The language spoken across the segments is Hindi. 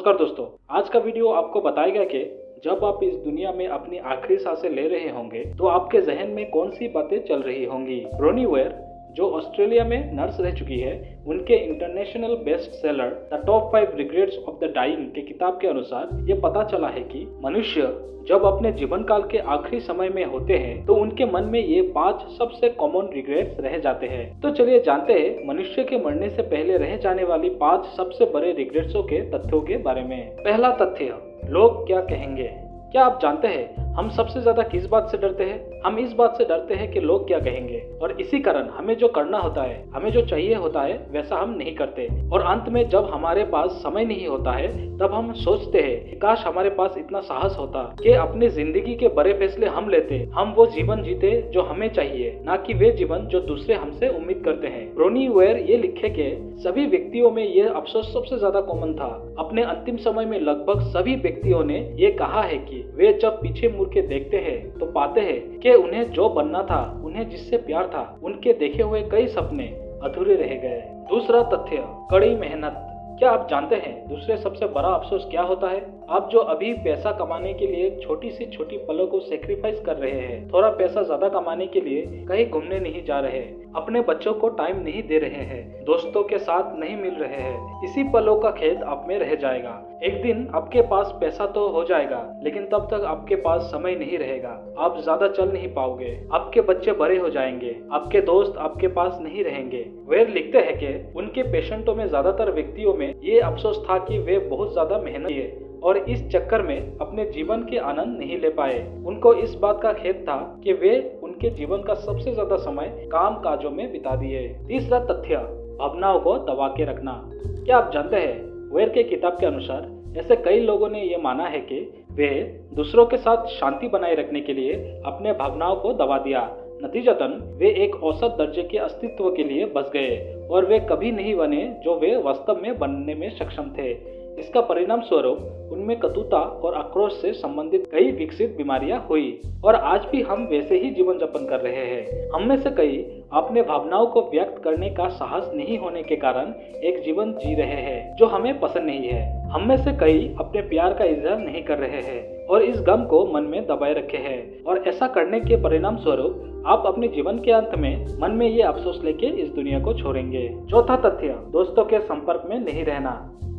नमस्कार दोस्तों, आज का वीडियो आपको बताएगा कि जब आप इस दुनिया में अपनी आखिरी सांसें ले रहे होंगे तो आपके जहन में कौन सी बातें चल रही होंगी। ब्रोनी वेयर, जो ऑस्ट्रेलिया में नर्स रह चुकी है, उनके international best seller the top 5 regrets of the dying के किताब के अनुसार ये पता चला है कि मनुष्य जब अपने जीवन काल के आखिरी समय में होते हैं तो उनके मन में ये 5 सबसे कॉमन रिग्रेट्स रह जाते हैं। तो चलिए जानते हैं मनुष्य के मरने से पहले रह जाने वाली 5 सबसे बड़े रिग्रेट्सों के तथ्यों के बारे में। पहला तथ्य, लोग क्या कहेंगे। क्या आप जानते हैं हम सबसे ज्यादा किस बात से डरते हैं? हम इस बात से डरते हैं कि लोग क्या कहेंगे, और इसी कारण हमें जो करना होता है, हमें जो चाहिए होता है, वैसा हम नहीं करते। और अंत में जब हमारे पास समय नहीं होता है तब हम सोचते हैं कि काश हमारे पास इतना साहस होता कि अपनी जिंदगी के बड़े फैसले हम लेते, हम वो जीवन जीते जो हमें चाहिए, ना कि वे जीवन जो दूसरे हमसे उम्मीद करते हैं। ब्रोनी वेयर ये लिखे कि सभी व्यक्तियों में ये अफसोस सबसे ज्यादा कॉमन था। अपने अंतिम समय में लगभग सभी व्यक्तियों ने ये कहा है कि वे जब पीछे मुड़ के देखते हैं तो पाते हैं कि उन्हें जो बनना था, उन्हें जिससे प्यार था, उनके देखे हुए कई सपने अधूरे रह गए। दूसरा तथ्य, कड़ी मेहनत। क्या आप जानते हैं दूसरे सबसे बड़ा अफसोस क्या होता है? आप जो अभी पैसा कमाने के लिए छोटी सी छोटी पलों को सेक्रीफाइस कर रहे हैं, थोड़ा पैसा ज्यादा कमाने के लिए कहीं घूमने नहीं जा रहे, अपने बच्चों को टाइम नहीं दे रहे हैं, दोस्तों के साथ नहीं मिल रहे हैं, इसी पलों का खेद आप में रह जाएगा। एक दिन आपके पास पैसा तो हो जाएगा, लेकिन तब तक आपके पास समय नहीं रहेगा, आप ज्यादा चल नहीं पाओगे, आपके बच्चे बड़े हो जाएंगे, आपके दोस्त आपके पास नहीं रहेंगे। वेयर लिखते हैं कि उनके पेशेंटों में ज्यादातर व्यक्तियों में ये अफसोस था कि वे बहुत ज्यादा मेहनत किए और इस चक्कर में अपने जीवन के आनंद नहीं ले पाए। उनको इस बात का खेद था कि वे उनके जीवन का सबसे ज्यादा समय काम काजों में बिता दिए। तीसरा तथ्य, भावनाओं को दबा के रखना। क्या आप जानते हैं वेयर के किताब के अनुसार ऐसे कई लोगों ने ये माना है कि वे दूसरों के साथ शांति बनाए रखने के लिए अपने भावनाओं को दबा दिया। नतीजतन वे एक औसत दर्जे के अस्तित्व के लिए बस गए और वे कभी नहीं बने जो वे वास्तव में बनने में सक्षम थे। इसका परिणाम स्वरूप उनमें कटुता और आक्रोश से संबंधित कई विकसित बीमारियां हुई और आज भी हम वैसे ही जीवन यापन कर रहे हैं। हम में से कई अपने भावनाओं को व्यक्त करने का साहस नहीं होने के कारण एक जीवन जी रहे हैं जो हमें पसंद नहीं है। हम में से कई अपने प्यार का इजहार नहीं कर रहे हैं और इस गम को मन में दबाए रखे हैं, और ऐसा करने के परिणाम स्वरूप आप अपने जीवन के अंत में मन में ये अफसोस लेके इस दुनिया को छोड़ेंगे। चौथा तथ्य, दोस्तों के संपर्क में नहीं रहना।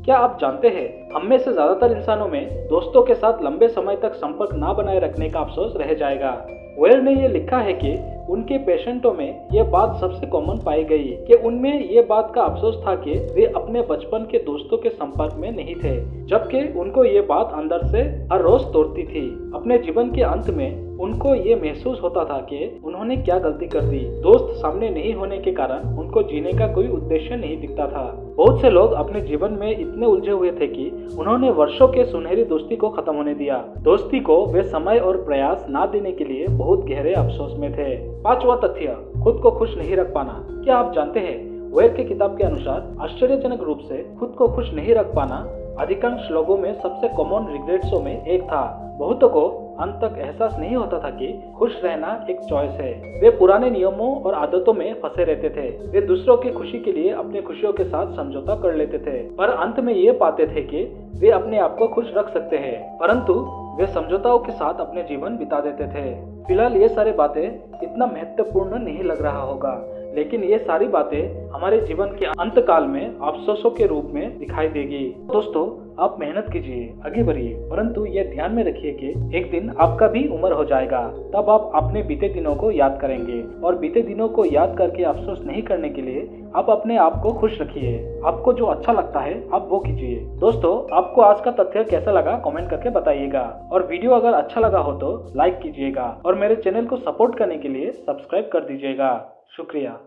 क्या आप जानते हैं हम में से ज्यादातर इंसानों में दोस्तों के साथ लंबे समय तक संपर्क ना बनाए रखने का अफसोस रह जाएगा। वेयर ने ये लिखा है कि उनके पेशेंटों में ये बात सबसे कॉमन पाई गई कि उनमें ये बात का अफसोस था कि वे अपने बचपन के दोस्तों के संपर्क में नहीं थे, जबकि उनको ये बात अंदर से हर रोज तोड़ती थी। अपने जीवन के अंत में उनको ये महसूस होता था कि उन्होंने क्या गलती कर दी। दोस्त सामने नहीं होने के कारण उनको जीने का कोई उद्देश्य नहीं दिखता था। बहुत से लोग अपने जीवन में इतने उलझे हुए थे कि उन्होंने वर्षों के सुनहरी दोस्ती को खत्म होने दिया। दोस्ती को वे समय और प्रयास ना देने के लिए बहुत गहरे अफसोस में थे। पांचवा तथ्य, खुद को खुश नहीं रख पाना। क्या आप जानते हैं वेयर की किताब के अनुसार आश्चर्यजनक रूप से खुद को खुश नहीं रख पाना अधिकांश लोगों में सबसे कॉमन रिग्रेट्सों में एक था। बहुतों को अंत तक एहसास नहीं होता था कि खुश रहना एक चॉइस है। वे पुराने नियमों और आदतों में फंसे रहते थे। वे दूसरों की खुशी के लिए अपनी खुशियों के साथ समझौता कर लेते थे, पर अंत में ये पाते थे कि वे अपने आप को खुश रख सकते हैं, परंतु वे समझौताओं के साथ अपने जीवन बिता देते थे। फिलहाल ये सारी बातें इतना महत्वपूर्ण नहीं लग रहा होगा, लेकिन ये सारी बातें हमारे जीवन के अंतकाल में अफसोसों के रूप में दिखाई देगी। दोस्तों, आप मेहनत कीजिए, आगे बढ़िए, परंतु ये ध्यान में रखिए कि एक दिन आपका भी उम्र हो जाएगा, तब आप अपने बीते दिनों को याद करेंगे, और बीते दिनों को याद करके अफसोस नहीं करने के लिए आप अपने आप को खुश रखिए। आपको जो अच्छा लगता है आप वो कीजिए। दोस्तों, आपको आज का तथ्य कैसा लगा कमेंट करके बताइएगा, और वीडियो अगर अच्छा लगा हो तो लाइक कीजिएगा और मेरे चैनल को सपोर्ट करने के लिए सब्सक्राइब कर दीजिएगा। शुक्रिया।